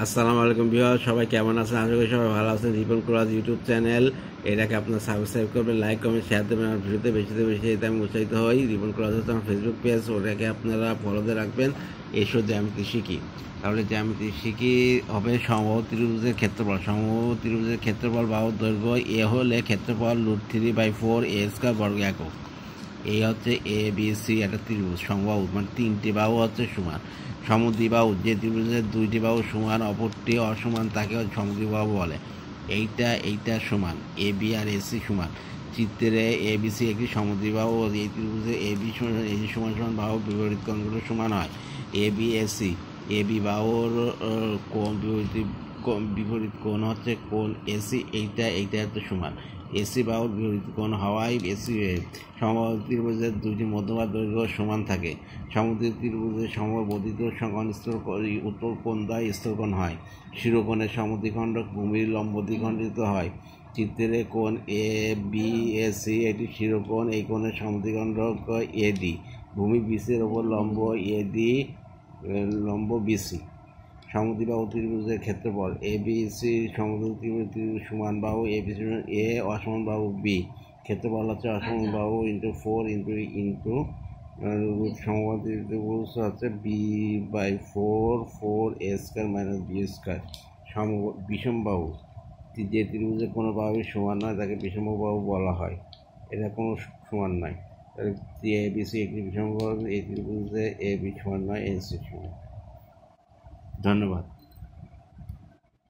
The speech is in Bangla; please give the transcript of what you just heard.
আসসালামু আলাইকুম ভিউয়ার, সবাই কেমন আছেন? আশা করি সবাই ভালো আছেন। রিপন ক্লাস ইউটিউব চ্যানেল, এটাকে আপনার সাবস্ক্রাইব করবেন, লাইক কমেন্ট শেয়ার দেবেন। আর ভিডিওতে বেশি এতে আমি উৎসাহিত হই। রিপন ক্লাস হচ্ছে আমার ফেসবুক পেজ, ওটাকে আপনারা ফলোতে রাখবেন। এসো জ্যামিতি শিখি। তাহলে জ্যামিতি শিখি হবে সমবাহু ত্রিভুজের ক্ষেত্রফল। সমবাহু ত্রিভুজের ক্ষেত্রফল বাহুর দৈর্ঘ্য এ হলে ক্ষেত্রফল √3/4 a স্কয়ার বর্গ একক। এই হচ্ছে এ বি সি, একটা ত্রিভুজ সমবাহু, মানে তিনটি বাহু হচ্ছে সমান। সমদ্বিবাহু, যে ত্রিভুজের দুইটি বাহু সমান অপরটি অসমান তাকে সমদ্বিবাহু বলে। এইটা সমান, A B R A C সমান। চিত্রে এ বি সি একটি সমদ্বিবাহু। এই ত্রিভুজে এ বি সমান সমান বাহু বিপরীত কোণগুলো সমান হয়। A B A C, A B বাহুর কোণ বিপরীত কোণ হচ্ছে কোণ এসি। এইটা হচ্ছে সমান। এসি বাহুর বিপরীত কোণ হওয়ায় এসি সমবাহু ত্রিভুজের দুইটি মধ্যমা দৈর্ঘ্য সমান থাকে। সমদ্বি ত্রিভুজের সমবর্ধিত কোণ উত্তর কোণ দ্বারা স্থূলকোণ হয়। শিরোকোণের সমদ্বিখণ্ডক ভূমির লম্ব দ্বিখণ্ডিত হয়। চিত্রে কোণ এ বি এ সি একটি শিরোকোণ। এই কোণের সমদ্বিখণ্ডক এডি। ভূমি বিসির ওপর লম্ব এডি, লম্ব বিসি। সমদ্বিবাহু ত্রিভুজের ক্ষেত্রফল এ বি সি। সমদ্বিবাহু ত্রিভুজ সমান বাহু এ বি সি এ, অসমান বাহু বি। ক্ষেত্রফল হচ্ছে অসমান বাহু ইন্টু 4 ইন্টু সমবাহু ত্রিভুজ হচ্ছে b/4 a square minus b square. বিষমবাহু, যে ত্রিভুজের কোনো বাহু সমান নয় তাকে বিষমবাহু বলা হয়। এটা কোনো সমান নয়। এ বি সি একটি বিষমবাহু। এই ত্রিভুজে এ বি সমান নয় এ সি সমান। ধন্যবাদ।